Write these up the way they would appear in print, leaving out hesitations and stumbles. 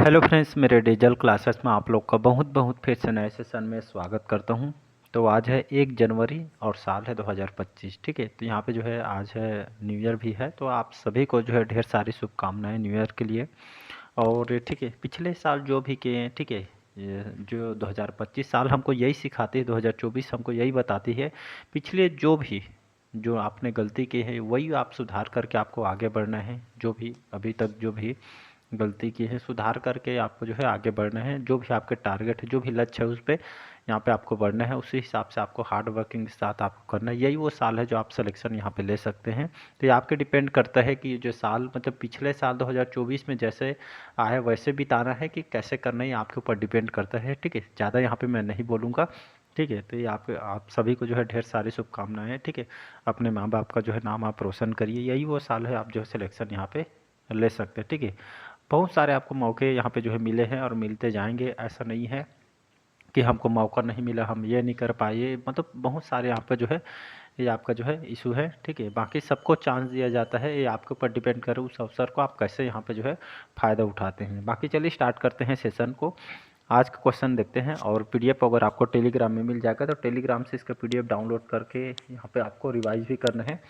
Hello friends, मेरे digital classes में आप लोग का बहुत बहुत फिर से नए सेशन में स्वागत करता हूं। तो आज है 1 जनवरी और साल है 2025। ठीक है, तो यहाँ पे जो है आज है न्यू ईयर भी है, तो आप सभी को जो है ढेर सारी शुभकामनाएं न्यू ईयर के लिए। और ठीक है, पिछले साल जो भी किए हैं, ठीक है, ये जो 2025 साल हमको यही सिखाती है, 2024 हमको यही बताती है। पिछले जो आपने गलती की है वही आप सुधार करके आपको आगे बढ़ना है। जो भी अभी तक जो भी गलती की है सुधार करके आपको जो है आगे बढ़ना है। जो भी आपके टारगेट है, जो भी लक्ष्य है, उस पे यहाँ पे आपको बढ़ना है। उसी हिसाब से आपको हार्ड वर्किंग के साथ आपको करना है। यही वो साल है जो आप सिलेक्शन यहाँ पे ले सकते हैं। तो ये आपके डिपेंड करता है कि जो साल मतलब पिछले साल 2024 में जैसे आए वैसे बिताना है कि कैसे करना है, ये आपके ऊपर डिपेंड करता है। ठीक है, ज़्यादा यहाँ पे मैं नहीं बोलूँगा। ठीक है, तो ये आप सभी को जो है ढेर सारी शुभकामनाएं। ठीक है, अपने माँ बाप का जो है नाम आप रोशन करिए। यही वो साल है आप जो है सिलेक्शन यहाँ पे ले सकते हैं। ठीक है, बहुत सारे आपको मौके यहाँ पे जो है मिले हैं और मिलते जाएंगे। ऐसा नहीं है कि हमको मौका नहीं मिला, हम ये नहीं कर पाए, मतलब बहुत सारे यहाँ पे जो है ये आपका जो है इशू है। ठीक है, बाकी सबको चांस दिया जाता है, ये आपके ऊपर डिपेंड करे उस अवसर को आप कैसे यहाँ पे जो है फ़ायदा उठाते हैं। बाकी चलिए स्टार्ट करते हैं सेशन को। आज का क्वेश्चन देखते हैं। और पीडीएफ अगर आपको टेलीग्राम में मिल जाएगा तो टेलीग्राम से इसका पीडीएफ डाउनलोड करके यहाँ पे आपको रिवाइज भी करना है।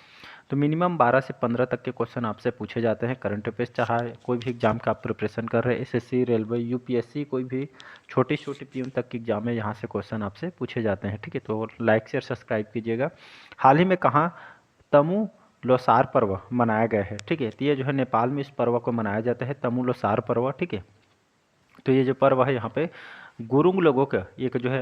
तो मिनिमम 12 से 15 तक के क्वेश्चन आपसे पूछे जाते हैं। करंट अफेयर्स चाहे कोई भी एग्जाम का आप प्रिपरेशन कर रहे हैं, एसएससी, रेलवे, यूपीएससी, कोई भी छोटी छोटी पीएम तक की एग्जाम है, यहाँ से क्वेश्चन आपसे पूछे जाते हैं। ठीक है, तो लाइक शेयर सब्सक्राइब कीजिएगा। हाल ही में कहाँ तमु लोसार पर्व मनाया गया है? ठीक है, तो ये जो है नेपाल में इस पर्व को मनाया जाता है, तमु लोसार पर्व। ठीक है, तो ये जो पर्व है यहाँ पे गुरुंग लोगों का एक जो है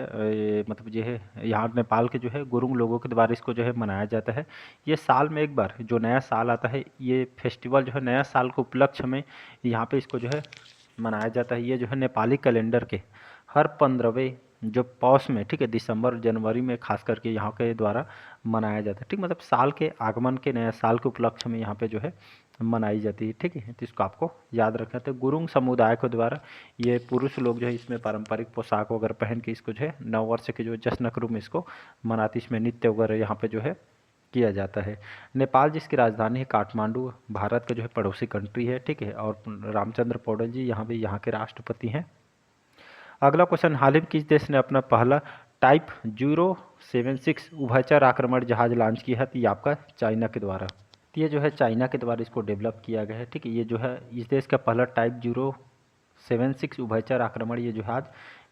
मतलब ये है यहाँ नेपाल के जो है गुरुंग लोगों के द्वारा इसको जो है मनाया जाता है। ये साल में एक बार जो नया साल आता है, ये फेस्टिवल जो है नया साल के उपलक्ष्य में यहाँ पे इसको जो है मनाया जाता है। ये जो है नेपाली कैलेंडर के हर 15वें जो पौष में, ठीक है, दिसंबर जनवरी में खास करके यहाँ के द्वारा मनाया जाता है। ठीक, मतलब साल के आगमन के नया साल के उपलक्ष्य में यहाँ पे जो है मनाई जाती है। ठीक है, तो इसको आपको याद रखना। तो गुरुंग समुदाय के द्वारा ये पुरुष लोग जो है इसमें पारंपरिक पोशाक वगैरह पहन के इसको जो है नव वर्ष के जो जश्न के रूप में इसको मनाती, इसमें नृत्य वगैरह यहाँ पे जो है किया जाता है। नेपाल जिसकी राजधानी है काठमांडू, भारत का जो है पड़ोसी कंट्री है। ठीक है, और रामचंद्र पौडेल जी यहाँ के राष्ट्रपति हैं। अगला क्वेश्चन, हाल ही में किस देश ने अपना पहला टाइप 076 उभयचर आक्रमण जहाज लॉन्च किया है? तो ये आपका चाइना के द्वारा, तो ये जो है चाइना के द्वारा इसको डेवलप किया गया है। ठीक है, ये जो है इस देश का पहला टाइप 076 उभयचर आक्रमण ये जहाज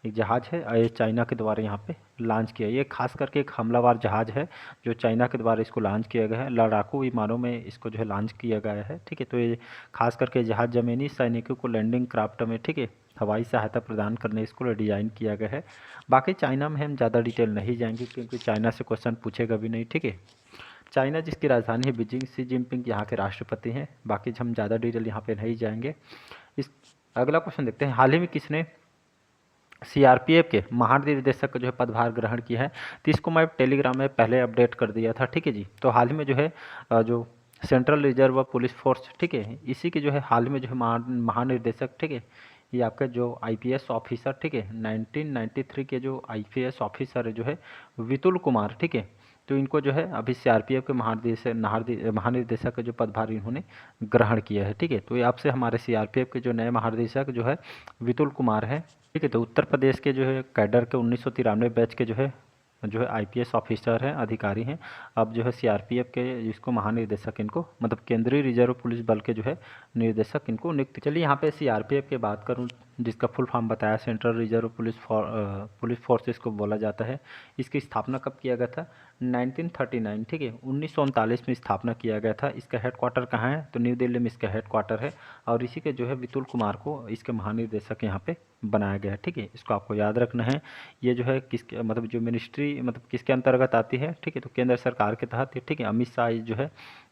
एक जहाज है, और ये चाइना के द्वारा यहाँ पे लॉन्च किया। ये खास करके एक हमलावर जहाज है जो चाइना के द्वारा इसको लॉन्च किया गया है। लड़ाकू विमानों में इसको जो है लॉन्च किया गया है। ठीक है, तो ये खास करके जहाज जमीनी सैनिकों को लैंडिंग क्राफ्ट में, ठीक है, हवाई सहायता प्रदान करने इसको डिज़ाइन किया गया है। बाकी चाइना में हम ज़्यादा डिटेल नहीं जाएंगे क्योंकि चाइना से क्वेश्चन पूछेगा भी नहीं। ठीक है, चाइना जिसकी राजधानी है बीजिंग, शी जिनपिंग यहाँ के राष्ट्रपति हैं। बाकी हम ज़्यादा डिटेल यहाँ पे नहीं जाएंगे। इस अगला क्वेश्चन देखते हैं, हाल ही में किसने सीआरपीएफ के महानिदेशक का जो है पदभार ग्रहण किया है? तो इसको मैं टेलीग्राम में पहले अपडेट कर दिया था। ठीक है जी, तो हाल ही में जो है जो सेंट्रल रिजर्व पुलिस फोर्स, ठीक है, इसी के जो है हाल में जो है महानिदेशक, ठीक है, ये आपका जो आईपीएस ऑफिसर, ठीक है, 1993 के जो आईपीएस ऑफिसर है जो है विपुल कुमार, ठीक है, तो इनको जो है अभी सीआरपीएफ के महानिदेशक का जो पदभार इन्होंने ग्रहण किया है। ठीक है, तो ये आपसे हमारे सीआरपीएफ के जो नए महानिदेशक जो है विपुल कुमार है। ठीक है, तो उत्तर प्रदेश के जो है कैडर के 1993 बैच के जो है आईपीएस ऑफिसर हैं, अधिकारी हैं। अब जो है सीआरपीएफ के इसको महानिदेशक इनको मतलब केंद्रीय रिजर्व पुलिस बल के जो है निर्देशक इनको नियुक्त। चलिए यहाँ पे सीआरपीएफ की बात करूँ, जिसका फुल फॉर्म बताया, सेंट्रल रिजर्व पुलिस फोर्सेस को बोला जाता है। इसकी स्थापना कब किया गया था? 1939, ठीक है, 1939 में स्थापना किया गया था। इसका हेडक्वार्टर कहाँ है? तो न्यू दिल्ली में इसका हेडक्वार्टर है। और इसी के जो है विपुल कुमार को इसके महानिदेशक यहाँ पे बनाया गया है। ठीक है, इसको आपको याद रखना है। ये जो है किसके मतलब जो मिनिस्ट्री मतलब किसके अंतर्गत आती है? ठीक है, तो केंद्र सरकार के तहत, ठीक है, अमित शाह जो है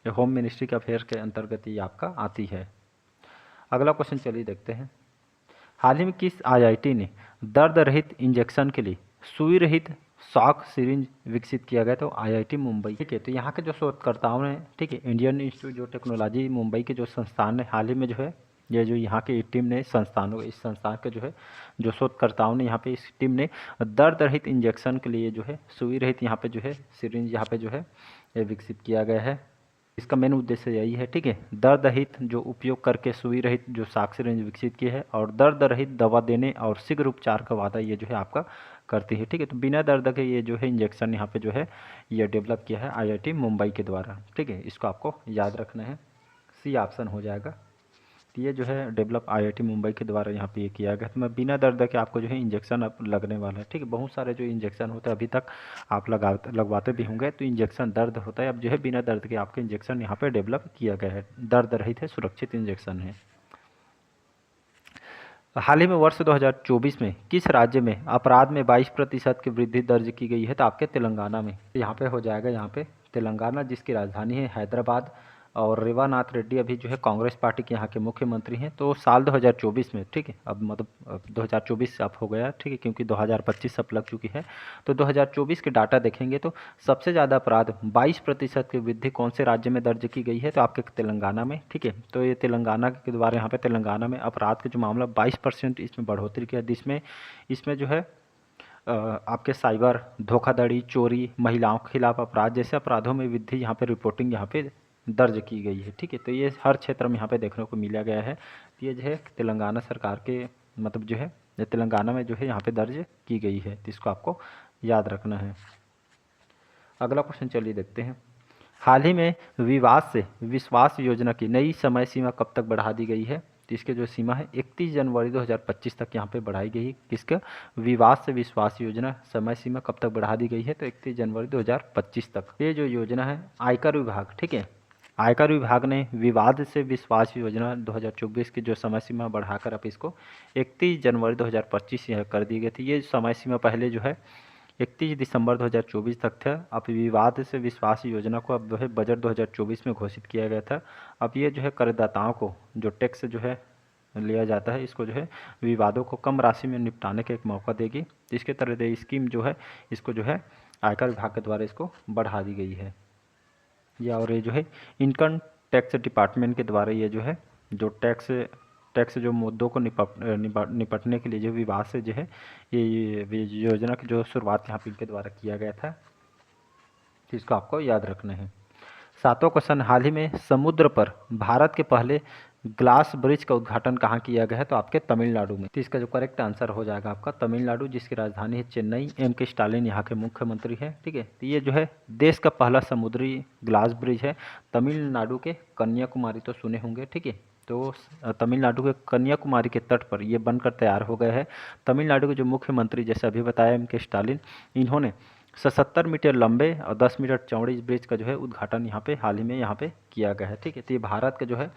होम मिनिस्ट्री के अफेयर के अंतर्गत ये आपका आती है। अगला क्वेश्चन चलिए देखते हैं, हाल ही में किस आईआईटी ने दर्द रहित इंजेक्शन के लिए सुई रहित शॉक सिरिंज विकसित किया गया? तो आईआईटी मुंबई। ठीक है, तो यहाँ के जो शोधकर्ताओं ने, ठीक है, Indian institute of technology Mumbai के जो संस्थान ने हाल ही में जो है ये जो यहाँ की टीम ने संस्थानों इस संस्थान के जो है जो शोधकर्ताओं ने यहाँ पे इस टीम ने दर्द रहित इंजेक्शन के लिए जो है सुई रहित यहाँ पे जो है सिरिंज यहाँ पे जो है ये विकसित किया गया है। इसका मेन उद्देश्य यही है, ठीक है, दर्द रहित जो उपयोग करके सुई रहित जो साक सिरिंज विकसित की है और दर्द रहित दवा देने और शीघ्र उपचार का वादा ये जो है आपका करती है, ठीक है। तो बिना दर्द के ये जो है इंजेक्शन यहाँ पे जो है ये डेवलप किया है आईआईटी मुंबई के द्वारा, ठीक है, इसको आपको याद रखना है, सी ऑप्शन हो जाएगा। तो ये जो है डेवलप आईआईटी मुंबई के द्वारा यहाँ पे ये किया गया। तो मैं बिना दर्द के आपको जो है इंजेक्शन अब लगने वाला है, ठीक है। बहुत सारे जो इंजेक्शन होते हैं अभी तक आप लगवाते भी होंगे, तो इंजेक्शन दर्द होता है, अब जो है बिना दर्द के आपके इंजेक्शन यहाँ पे डेवलप किया गया है, दर्द रहित है, सुरक्षित इंजेक्शन है। हाल ही में वर्ष 2024 में किस राज्य में अपराध में 22% की वृद्धि दर्ज की गई है? तो आपके तेलंगाना में यहाँ पे हो जाएगा, यहाँ पे तेलंगाना, जिसकी राजधानी है हैदराबाद। और रेवानाथ रेड्डी अभी जो है कांग्रेस पार्टी के यहाँ के मुख्यमंत्री हैं। तो साल 2024 में, ठीक है, अब मतलब 2024 अब हो गया, ठीक है, क्योंकि 2025 अब लग चुकी है। तो 2024 के डाटा देखेंगे तो सबसे ज़्यादा अपराध 22% की वृद्धि कौन से राज्य में दर्ज की गई है? तो आपके तेलंगाना में, ठीक है। तो ये तेलंगाना के द्वारा यहाँ पे तेलंगाना में अपराध के जो मामला 22% इसमें बढ़ोतरी किया, जिसमें इसमें जो है आपके साइबर धोखाधड़ी, चोरी, महिलाओं के खिलाफ अपराध जैसे अपराधों में वृद्धि यहाँ पे रिपोर्टिंग यहाँ पे दर्ज की गई है, ठीक है। तो ये हर क्षेत्र में यहाँ पे देखने को मिला गया है। तो ये जो है तेलंगाना सरकार के मतलब जो है ये तेलंगाना में जो है यहाँ पे दर्ज की गई है, तो इसको आपको याद रखना है। अगला क्वेश्चन चलिए देखते हैं। हाल ही में विवाद से विश्वास योजना की नई समय सीमा कब तक बढ़ा दी गई है? तो इसके जो सीमा है 31 जनवरी 2025 तक यहाँ पे बढ़ाई गई है। किसका? विवाद से विश्वास योजना समय सीमा कब तक बढ़ा दी गई है? तो 31 जनवरी 2025 तक। ये जो योजना है आयकर विभाग, ठीक है, आयकर विभाग ने विवाद से विश्वास योजना 2024 की जो समय सीमा बढ़ाकर अब इसको 31 जनवरी 2025 यह कर दी गई थी। ये समय सीमा पहले जो है 31 दिसंबर 2024 तक था। अब विवाद से विश्वास योजना को अब जो है बजट 2024 में घोषित किया गया था। अब ये जो है करदाताओं को जो टैक्स जो है लिया जाता है, इसको जो है विवादों को कम राशि में निपटाने का एक मौका देगी। इसके तहत ये स्कीम जो है इसको जो है आयकर विभाग के द्वारा इसको बढ़ा दी गई है। या और ये जो है इनकम टैक्स डिपार्टमेंट के द्वारा ये जो है जो टैक्स जो मुद्दों को निपटने के लिए जो विवाद से जो है ये योजना की जो शुरुआत यहाँ पे इनके द्वारा किया गया था, तो इसको आपको याद रखना है। सातवां क्वेश्चन, हाल ही में समुद्र पर भारत के पहले ग्लास ब्रिज का उद्घाटन कहाँ किया गया है? तो आपके तमिलनाडु में। तो इसका जो करेक्ट आंसर हो जाएगा आपका तमिलनाडु, जिसकी राजधानी है चेन्नई। M.K. स्टालिन यहाँ के मुख्यमंत्री है, ठीक है। तो ये जो है देश का पहला समुद्री ग्लास ब्रिज है तमिलनाडु के कन्याकुमारी, तो सुने होंगे, ठीक है। तो तमिलनाडु के कन्याकुमारी के तट पर ये बनकर तैयार हो गया है। तमिलनाडु के जो मुख्यमंत्री, जैसे अभी बताया M.K. स्टालिन, इन्होंने 77 मीटर लंबे और 10 मीटर चौड़ी इस ब्रिज का जो है उद्घाटन यहाँ पे हाल ही में यहाँ पे किया गया है, ठीक है। तो ये भारत का जो है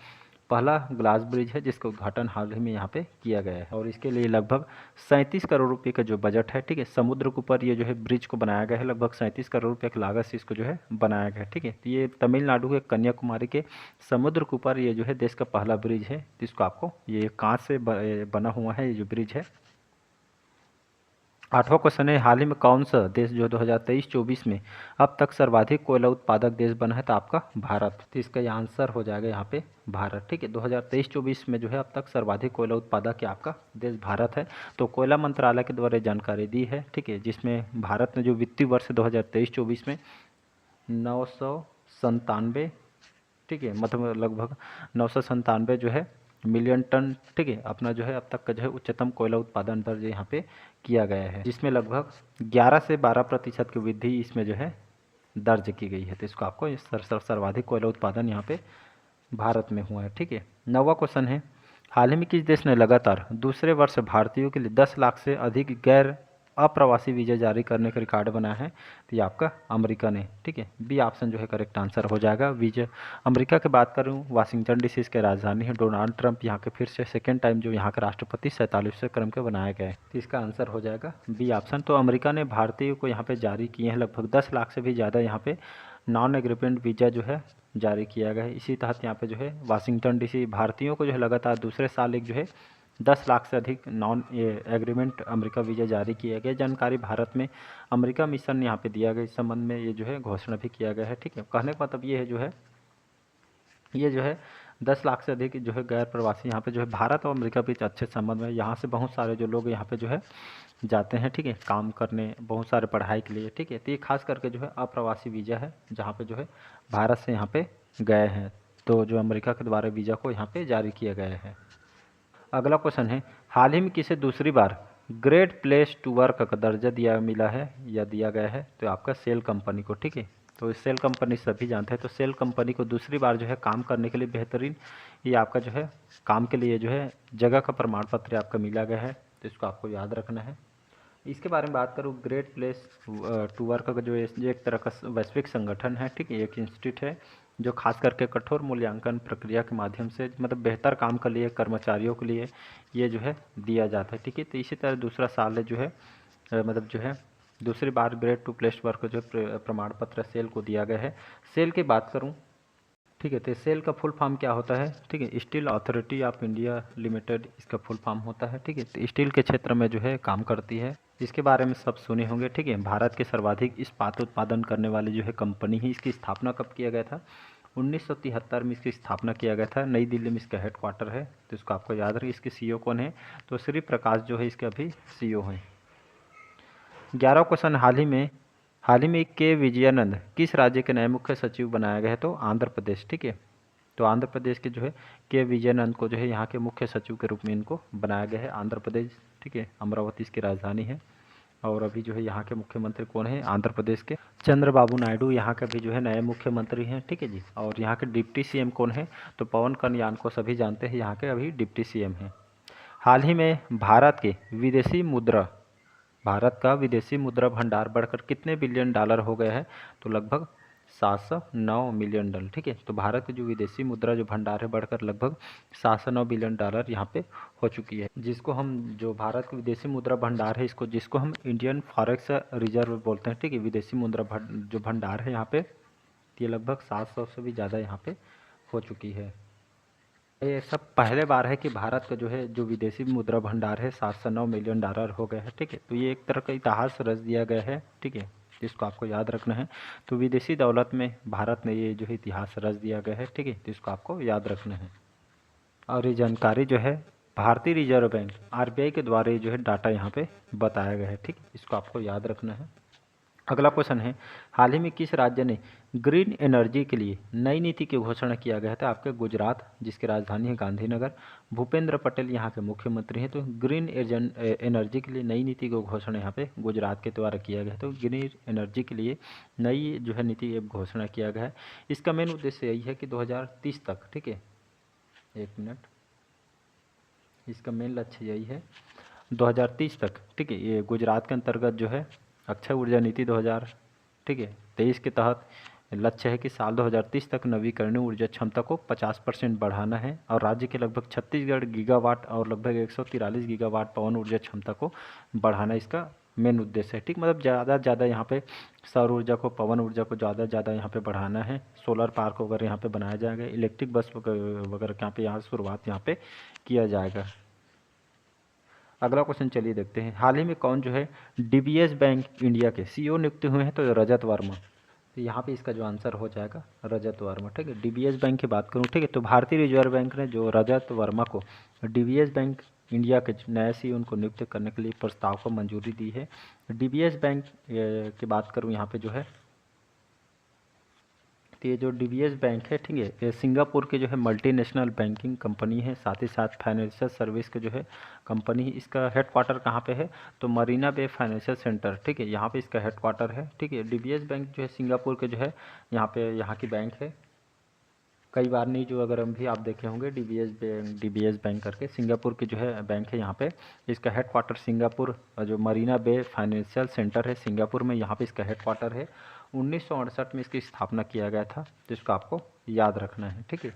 पहला ग्लास ब्रिज है जिसका उद्घाटन हाल ही में यहाँ पे किया गया है। और इसके लिए लगभग 37 करोड़ रुपए का जो बजट है, ठीक है, समुद्र के ऊपर ये जो है ब्रिज को बनाया गया है। लगभग 37 करोड़ रुपये की लागत से इसको जो है बनाया गया है, ठीक है। तो ये तमिलनाडु के कन्याकुमारी के समुद्र के ऊपर ये जो है देश का पहला ब्रिज है, तो इसको आपको ये कांच से बना हुआ है ये जो ब्रिज है। आठवां क्वेश्चन है, हाल ही में कौन सा देश जो 2023-24 में अब तक सर्वाधिक कोयला उत्पादक देश बना है? तो आपका भारत। तो इसका ये आंसर हो जाएगा यहाँ पे भारत, ठीक है। 2023-24 में जो है अब तक सर्वाधिक कोयला उत्पादक क्या आपका देश भारत है। तो कोयला मंत्रालय के द्वारा जानकारी दी है, ठीक है, जिसमें भारत ने जो वित्तीय वर्ष 2023-24 में 997, ठीक है, मतलब लगभग 997 जो है मिलियन टन, ठीक है, अपना जो है अब तक का जो है उच्चतम कोयला उत्पादन दर जो यहाँ पे किया गया है, जिसमें लगभग 11 से 12% की वृद्धि इसमें जो है दर्ज की गई है। तो इसको आपको सर्वाधिक कोयला उत्पादन यहाँ पे भारत में हुआ है, ठीक है। नौवां क्वेश्चन है, हाल ही में किस देश ने लगातार दूसरे वर्ष भारतीयों के लिए 10 लाख से अधिक गैर अप्रवासी वीज़ा जारी करने का रिकॉर्ड बनाया है? तो ये आपका अमेरिका ने, ठीक है। बी ऑप्शन जो है करेक्ट आंसर हो जाएगा। वीज़ा अमेरिका की बात करूँ, वाशिंगटन डीसी इसके राजधानी है। डोनाल्ड ट्रंप यहाँ के फिर से सेकेंड टाइम जो यहाँ के राष्ट्रपति 47वें क्रम के बनाया गया है, तो इसका आंसर हो जाएगा बी ऑप्शन। तो अमेरिका ने भारतीयों को यहाँ पे जारी किए हैं लगभग 10 लाख से भी ज़्यादा यहाँ पे नॉन एग्रीमेंट वीज़ा जो है जारी किया गया है। इसी तहत यहाँ पे जो है वाशिंगटन डीसी भारतीयों को जो है लगातार दूसरे साल एक जो है 10 लाख से अधिक नॉन एग्रीमेंट अमेरिका वीज़ा जारी किया गया। जानकारी भारत में अमेरिका मिशन यहाँ पे दिया गया, इस संबंध में ये जो है घोषणा भी किया गया है, ठीक है। कहने का मतलब ये है जो है ये जो है 10 लाख से अधिक जो है गैर प्रवासी यहाँ पे जो है भारत और अमेरिका बीच अच्छे संबंध में, यहाँ से बहुत सारे जो लोग यहाँ पे जो है जाते हैं, ठीक है, काम करने, बहुत सारे पढ़ाई के लिए, ठीक है। तो ये खास करके जो है अप्रवासी वीज़ा है, जहाँ पे जो है भारत से यहाँ पे गए हैं। तो जो अमेरिका के द्वारा वीज़ा को यहाँ पे जारी किया गया है। अगला क्वेश्चन है, हाल ही में किसे दूसरी बार ग्रेट प्लेस टू वर्क का दर्जा मिला है या दिया गया है? तो आपका सेल कंपनी को, ठीक है। तो सेल कंपनी सभी जानते हैं। तो सेल कंपनी को दूसरी बार जो है काम करने के लिए बेहतरीन ये आपका जो है काम के लिए जो है जगह का प्रमाण पत्र आपका मिला गया है। तो इसको आपको याद रखना है। इसके बारे में बात करूँ, ग्रेट प्लेस टू वर्क का जो एक तरह का वैश्विक संगठन है, ठीक है, एक इंस्टीट्यूट है जो खास करके कठोर मूल्यांकन प्रक्रिया के माध्यम से मतलब बेहतर काम के लिए कर्मचारियों के लिए ये जो है दिया जाता है, ठीक है। तो इसी तरह दूसरा साल जो है मतलब जो है दूसरी बार ग्रेट टू प्लेस वर्क जो प्रमाण पत्र सेल को दिया गया है। सेल की बात करूँ, ठीक है, तो सेल का फुल फॉर्म क्या होता है? ठीक है, steel authority of India limited इसका फुल फॉर्म होता है, ठीक है। तो स्टील के क्षेत्र में जो है काम करती है। इसके बारे में सब सुने होंगे, ठीक है। भारत के सर्वाधिक इस्पात उत्पादन करने वाली जो है कंपनी है। इसकी स्थापना कब किया गया था? 1973 में इसकी स्थापना किया गया था। नई दिल्ली में इसका हेडक्वार्टर है। तो इसको आपको याद रहे। इसके सीईओ कौन है? तो श्री प्रकाश जो है इसके अभी सीईओ हैं। 11 क्वेश्चन, हाल ही में के विजयानंद किस राज्य के नए मुख्य सचिव बनाया गया है? तो आंध्र प्रदेश, ठीक है। तो आंध्र प्रदेश के जो है के विजयानंद को जो है यहाँ के मुख्य सचिव के रूप में इनको बनाया गया है। आंध्र प्रदेश, ठीक है, अमरावती इसकी राजधानी है। और अभी जो है यहाँ के मुख्यमंत्री कौन है? आंध्र प्रदेश के चंद्रबाबू नायडू यहाँ के भी जो है नए मुख्यमंत्री हैं, ठीक है जी। और यहाँ के डिप्टी सीएम कौन है? तो पवन कल्याण को सभी जानते हैं, यहाँ के अभी डिप्टी सीएम हैं। हाल ही में भारत का विदेशी मुद्रा भंडार बढ़कर कितने बिलियन डॉलर हो गया है? तो लगभग 709 मिलियन डॉलर, ठीक है। तो भारत की जो विदेशी मुद्रा जो भंडार है बढ़कर लगभग 709 बिलियन डॉलर यहाँ पे हो चुकी है। जिसको हम जो भारत का विदेशी मुद्रा भंडार है जिसको हम इंडियन फॉरेक्स रिजर्व बोलते हैं, ठीक है। विदेशी मुद्रा जो भंडार है यहाँ पे ये लगभग 700 से भी ज़्यादा यहाँ पे हो चुकी है। ये सब पहले बार है कि भारत का जो है जो विदेशी मुद्रा भंडार है 709 मिलियन डॉलर हो गया है, ठीक है। तो ये एक तरह का इतिहास रच दिया गया है, ठीक है। इसको आपको याद रखना है। तो विदेशी दौलत में भारत ने ये जो है इतिहास रच दिया गया है, ठीक है। तो इसको आपको याद रखना है। और ये जानकारी जो है भारतीय रिजर्व बैंक आरबीआई के द्वारा ये जो है डाटा यहाँ पे बताया गया है, ठीक। इसको आपको याद रखना है। अगला क्वेश्चन है, हाल ही में किस राज्य ने ग्रीन एनर्जी के लिए नई नीति की घोषणा किया गया था? आपके गुजरात, जिसकी राजधानी है गांधीनगर। भूपेंद्र पटेल यहाँ के मुख्यमंत्री हैं। तो ग्रीन एनर्जी के लिए नई नीति की घोषणा यहाँ पे गुजरात के द्वारा किया गया। तो ग्रीन एनर्जी के लिए नई जो है नीति घोषणा किया गया है। इसका मेन उद्देश्य यही है कि 2030 तक, ठीक है, एक मिनट, इसका मेन लक्ष्य यही है 2030 तक, ठीक है। ये गुजरात के अंतर्गत जो है अक्षय ऊर्जा नीति 2023 के तहत लक्ष्य है कि साल 2030 तक नवीकरणीय ऊर्जा क्षमता को 50% बढ़ाना है। और राज्य के लगभग 36 गीगावाट और लगभग 143 गीगावाट पवन ऊर्जा क्षमता को बढ़ाना इसका मेन उद्देश्य है, ठीक। मतलब ज़्यादा से ज़्यादा यहाँ पे सौर ऊर्जा को, पवन ऊर्जा को ज़्यादा से ज़्यादा यहाँ पे बढ़ाना है। सोलर पार्क वगैरह यहाँ पे बनाया जाएगा। इलेक्ट्रिक बस वगैरह यहाँ शुरुआत यहाँ पे किया जाएगा। अगला क्वेश्चन चलिए देखते हैं, हाल ही में कौन जो है डीबीएस बैंक इंडिया के सीईओ नियुक्त हुए हैं? तो रजत वर्मा। तो यहाँ पे इसका जो आंसर हो जाएगा रजत वर्मा, ठीक है। डीबीएस बैंक की बात करूँ, ठीक है, तो भारतीय रिजर्व बैंक ने जो रजत वर्मा को डीबीएस बैंक इंडिया के नए सीईओ उनको नियुक्त करने के लिए प्रस्ताव को मंजूरी दी है। डीबीएस बैंक की बात करूँ यहाँ पे जो है, तो ये जो डीबीएस बैंक है, ठीक है, ये सिंगापुर के जो है मल्टीनेशनल बैंकिंग कंपनी है, साथ ही साथ फाइनेंशियल सर्विस के जो है कंपनी है। इसका हेडक्वार्टर कहाँ पे है? तो मरीना बे फाइनेंशियल सेंटर, ठीक है, यहाँ पे इसका हेडक्वार्टर है, ठीक है। डीबीएस बैंक जो है सिंगापुर के जो है यहाँ की बैंक है। कई बार नहीं जो अगर हम भी आप देखे होंगे डीबीएस बैंक करके सिंगापुर की जो है बैंक है यहाँ पे। इसका हेडक्वार्टर सिंगापुर जो मरीना बे फाइनेंशियल सेंटर है सिंगापुर में, यहाँ पे इसका हेडक्वार्टर है। 1968 में इसकी स्थापना किया गया था। तो इसको आपको याद रखना है, ठीक है।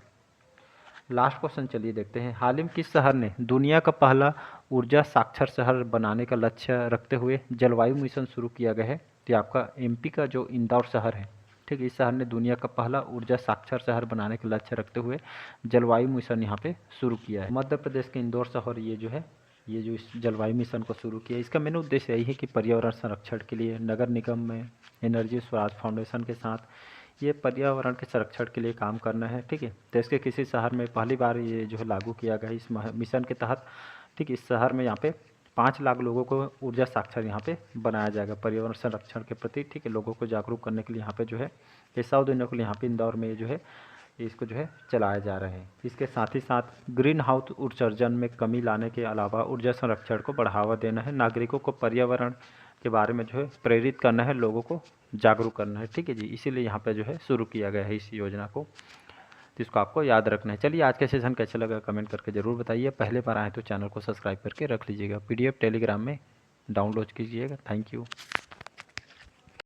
लास्ट क्वेश्चन चलिए देखते हैं, हाल ही में किस शहर ने दुनिया का पहला ऊर्जा साक्षर शहर बनाने का लक्ष्य रखते हुए जलवायु मिशन शुरू किया गया है? तो आपका एमपी का जो इंदौर शहर है, ठीक है, इस शहर ने दुनिया का पहला ऊर्जा साक्षर शहर बनाने का लक्ष्य रखते हुए जलवायु मिशन यहाँ पे शुरू किया है। मध्य प्रदेश के इंदौर शहर ये जो इस जलवायु मिशन को शुरू किया, इसका मेन उद्देश्य यही है कि पर्यावरण संरक्षण के लिए नगर निगम में एनर्जी स्वराज फाउंडेशन के साथ ये पर्यावरण के संरक्षण के लिए काम करना है, ठीक है। देश के किसी शहर में पहली बार ये जो है लागू किया गया इस मिशन के तहत, ठीक। इस शहर में यहाँ पे 5 लाख लोगों को ऊर्जा साक्षर यहाँ पे बनाया जाएगा पर्यावरण संरक्षण के प्रति, ठीक है। लोगों को जागरूक करने के लिए यहाँ पे जो है ये 100 दिनों के लिए यहाँ पे इंदौर में जो है इसको जो है चलाए जा रहे हैं। इसके साथ ही साथ ग्रीन हाउस उत्सर्जन में कमी लाने के अलावा ऊर्जा संरक्षण को बढ़ावा देना है, नागरिकों को पर्यावरण के बारे में जो है प्रेरित करना है, लोगों को जागरूक करना है। ठीक है जी, इसीलिए यहाँ पे जो है शुरू किया गया है इस योजना को, तो इसको आपको याद रखना है। चलिए आज का सेशन कैसा लगा कमेंट करके ज़रूर बताइए। पहले बार आए तो चैनल को सब्सक्राइब करके रख लीजिएगा। PDF टेलीग्राम में डाउनलोड कीजिएगा। Thank you.